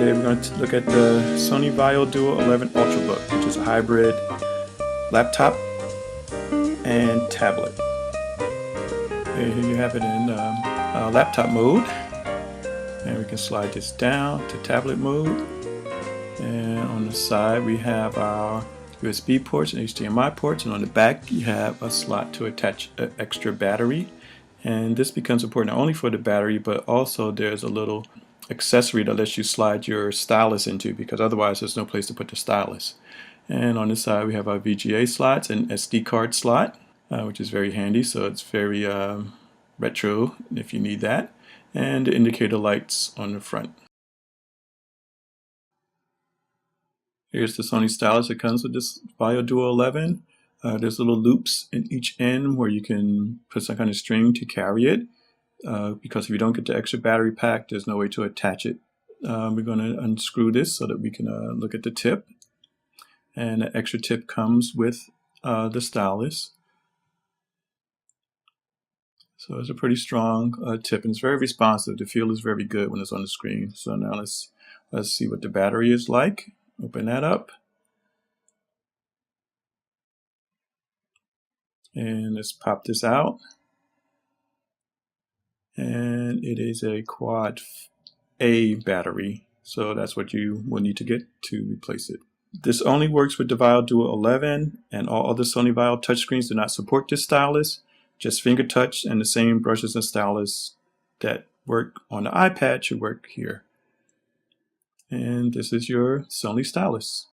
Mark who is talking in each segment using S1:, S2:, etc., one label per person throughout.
S1: Today we're going to look at the Sony Vaio Duo 11 Ultrabook, which is a hybrid laptop and tablet. And here you have it in laptop mode, and we can slide this down to tablet mode. And on the side we have our USB ports and HDMI ports, and on the back you have a slot to attach an extra battery. And this becomes important not only for the battery, but also there's a little accessory that lets you slide your stylus into, because otherwise there's no place to put the stylus. And on this side we have our VGA slots and SD card slot, which is very handy, so it's very retro if you need that, and the indicator lights on the front. Here's the Sony stylus that comes with this Vaio Duo 11. There's little loops in each end where you can put some kind of string to carry it, because if you don't get the extra battery pack, there's no way to attach it. We're going to unscrew this so that we can look at the tip. And the extra tip comes with the stylus. So it's a pretty strong tip, and it's very responsive. The feel is very good when it's on the screen. So now let's see what the battery is like. Open that up. And let's pop this out. And it is a quad A battery, so that's what you will need to get to replace it. This only works with the Vaio Duo 11, and all other Sony Vaio touchscreens do not support this stylus. Just finger touch, and the same brushes and stylus that work on the iPad should work here. And this is your Sony stylus.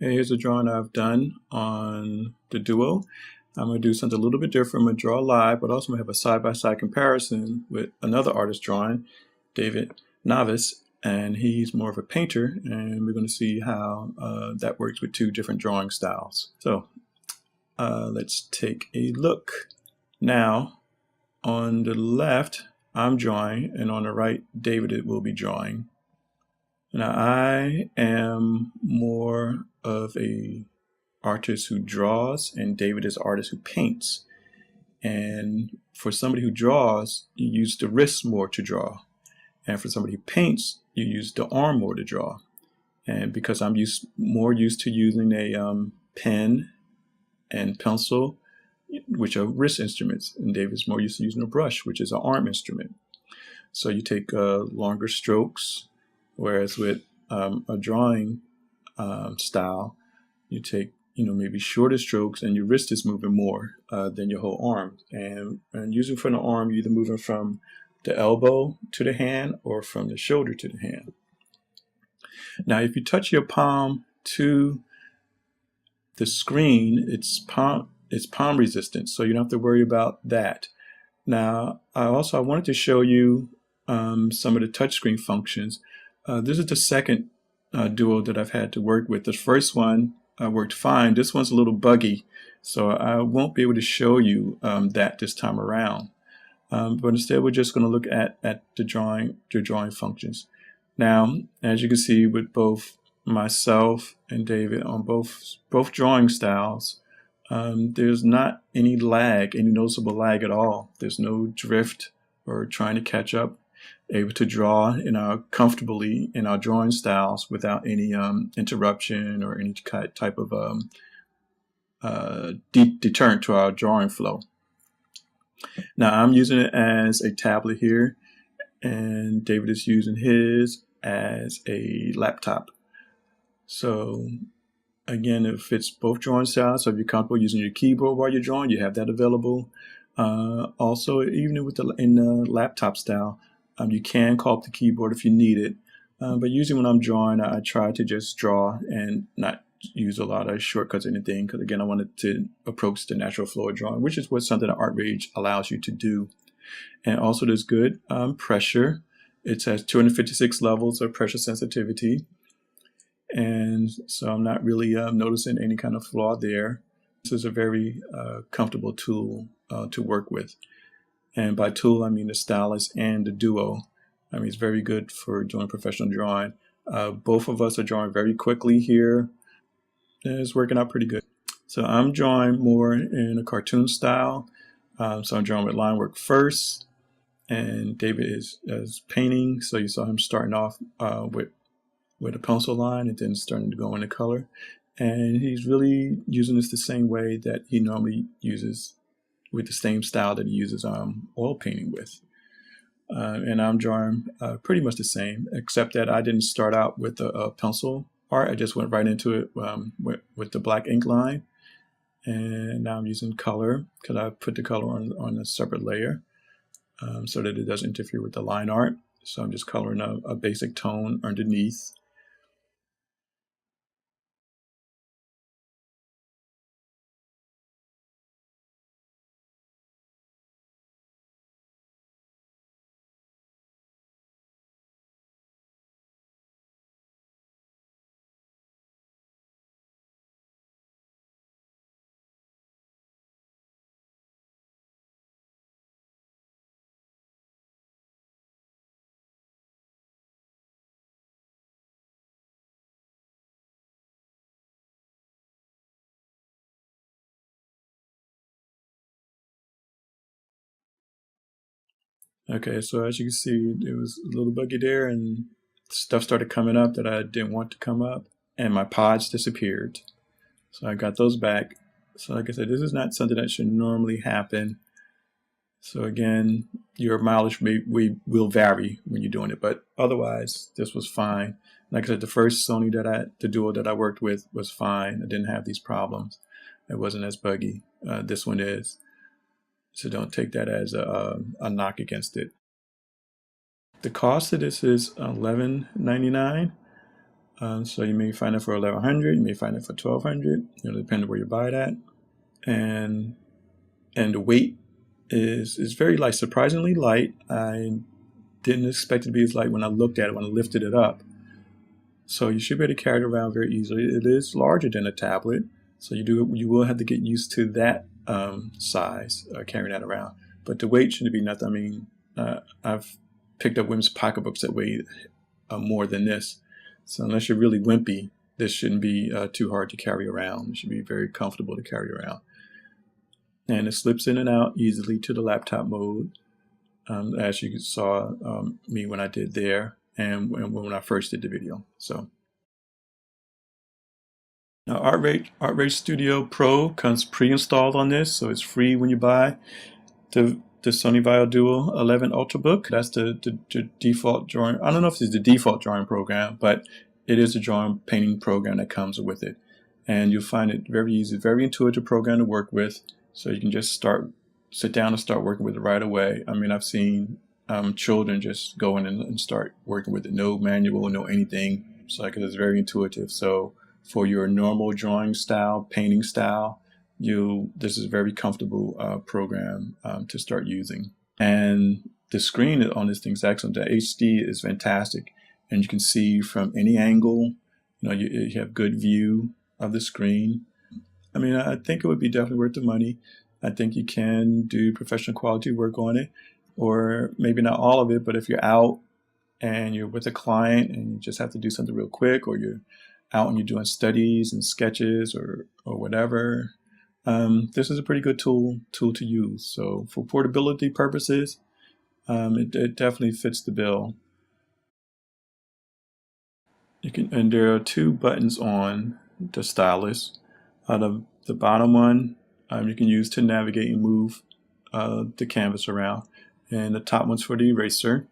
S1: And here's a drawing I've done on the Duo. I'm going to do something a little bit different. I'm going to draw live, but also I'm going to have a side-by-side comparison with another artist drawing, David Navis, and he's more of a painter, and we're going to see how that works with two different drawing styles. So let's take a look. Now, on the left, I'm drawing, and on the right, David will be drawing. Now, I am more of a artist who draws, and David is an artist who paints. And for somebody who draws, you use the wrist more to draw. And for somebody who paints, you use the arm more to draw. And because I'm more used to using a pen and pencil, which are wrist instruments, and David's more used to using a brush, which is an arm instrument. So you take longer strokes, whereas with a drawing style, you take maybe shorter strokes, and your wrist is moving more than your whole arm. And usually for the arm, you're either moving from the elbow to the hand or from the shoulder to the hand. Now, if you touch your palm to the screen, it's palm resistant, so you don't have to worry about that. Now, I wanted to show you some of the touchscreen functions. This is the second Duo that I've had to work with. The first one worked fine. This one's a little buggy, so I won't be able to show you that this time around. But instead, we're just going to look at the drawing functions. Now, as you can see, with both myself and David on both drawing styles, there's not any noticeable lag at all. There's no drift or trying to catch up. Able to draw comfortably in our drawing styles without any interruption or any type of deterrent to our drawing flow. Now, I'm using it as a tablet here, and David is using his as a laptop. So again, it fits both drawing styles. So if you're comfortable using your keyboard while you're drawing, you have that available. Also, even in the laptop style, you can call up the keyboard if you need it. But usually when I'm drawing, I try to just draw and not use a lot of shortcuts or anything, because again, I wanted to approach the natural flow of drawing, which is something that ArtRage allows you to do. And also there's good pressure. It has 256 levels of pressure sensitivity. And so I'm not really noticing any kind of flaw there. This is a very comfortable tool to work with. And by tool, I mean the stylus and the Duo. I mean, it's very good for doing professional drawing. Both of us are drawing very quickly here. And it's working out pretty good. So I'm drawing more in a cartoon style. So I'm drawing with line work first, and David is painting. So you saw him starting off with a pencil line and then starting to go into color. And he's really using this the same way that he normally uses, with the same style that he uses oil painting with. And I'm drawing pretty much the same, except that I didn't start out with a pencil art. I just went right into it with the black ink line. And now I'm using color because I put the color on a separate layer so that it doesn't interfere with the line art. So I'm just coloring a basic tone underneath. Okay, so as you can see, it was a little buggy there, and stuff started coming up that I didn't want to come up, and my pods disappeared. So I got those back. So like I said, this is not something that should normally happen. So again, your mileage will vary when you're doing it, but otherwise, this was fine. Like I said, the first Sony the Duo that I worked with was fine. I didn't have these problems. It wasn't as buggy. This one is. So don't take that as a knock against it. The cost of this is $11.99. So you may find it for $1,100. You may find it for $1,200. Depending where you buy it at. And the weight is very light, surprisingly light. I didn't expect it to be as light when I looked at it, when I lifted it up. So you should be able to carry it around very easily. It is larger than a tablet, so you will have to get used to that size, carrying that around. But the weight shouldn't be nothing. I mean, I've picked up women's pocketbooks that weigh more than this. So unless you're really wimpy, this shouldn't be too hard to carry around. It should be very comfortable to carry around. And it slips in and out easily to the laptop mode, as you saw me when I did there, and when I first did the video. So now ArtRage Studio Pro comes pre-installed on this, so it's free when you buy the Sony Vaio Duo 11 Ultrabook. That's the default drawing. I don't know if it's the default drawing program, but it is a drawing painting program that comes with it. And you'll find it very easy, very intuitive program to work with. So you can just sit down and start working with it right away. I mean, I've seen children just go in and start working with it. No manual, no anything. So like it's very intuitive. So for your normal drawing style, painting style, this is a very comfortable program to start using. And the screen on this thing is excellent. The HD is fantastic, and you can see from any angle. You have good view of the screen. I mean, I think it would be definitely worth the money. I think you can do professional quality work on it, or maybe not all of it, but if you're out and you're with a client and you just have to do something real quick, or you're out and you're doing studies and sketches or whatever, this is a pretty good tool to use. So for portability purposes, it definitely fits the bill. And there are two buttons on the stylus. The bottom one you can use to navigate and move the canvas around, and the top one's for the eraser.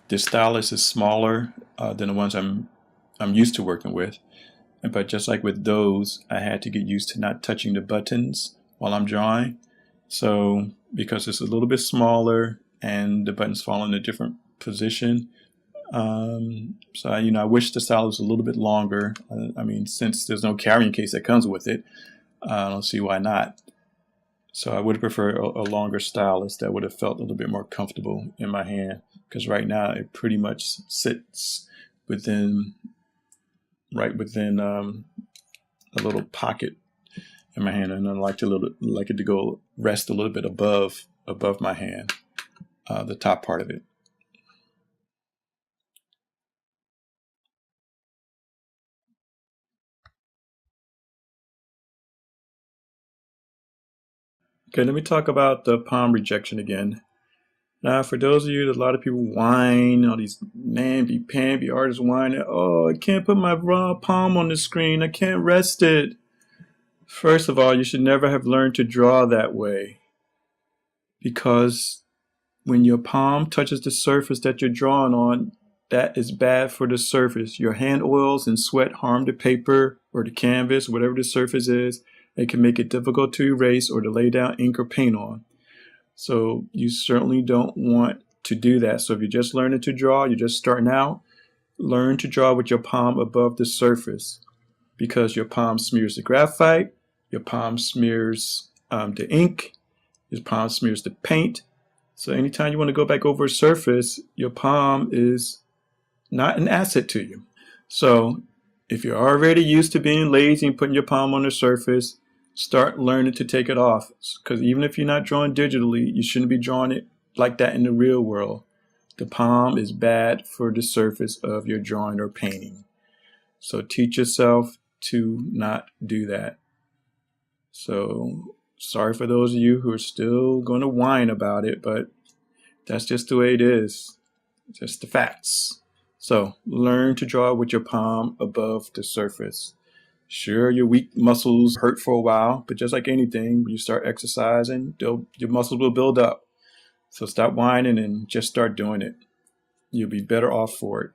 S1: The stylus is smaller than the ones I'm used to working with, but just like with those, I had to get used to not touching the buttons while I'm drawing. So because it's a little bit smaller and the buttons fall in a different position, so I wish the stylus was a little bit longer. I mean, since there's no carrying case that comes with it, I don't see why not. So I would prefer a longer stylus that would have felt a little bit more comfortable in my hand, because right now it pretty much sits right within a little pocket in my hand, and I like it to go rest a little bit above my hand, the top part of it. Okay, let me talk about the palm rejection again. Now, for those of you, a lot of people whine, all these namby-pamby artists whine, oh, I can't put my raw palm on the screen, I can't rest it. First of all, you should never have learned to draw that way, because when your palm touches the surface that you're drawing on, that is bad for the surface. Your hand oils and sweat harm the paper or the canvas, whatever the surface is. It can make it difficult to erase or to lay down ink or paint on. So you certainly don't want to do that. So if you're just learning to draw, you're just starting out, learn to draw with your palm above the surface, because your palm smears the graphite, your palm smears the ink, your palm smears the paint. So anytime you want to go back over a surface, your palm is not an asset to you. So if you're already used to being lazy and putting your palm on the surface, start learning to take it off. Because even if you're not drawing digitally, you shouldn't be drawing it like that in the real world. The palm is bad for the surface of your drawing or painting. So teach yourself to not do that. So sorry for those of you who are still going to whine about it, but that's just the way it is. Just the facts. So learn to draw with your palm above the surface. Sure, your weak muscles hurt for a while, but just like anything, when you start exercising, your muscles will build up. So stop whining and just start doing it. You'll be better off for it.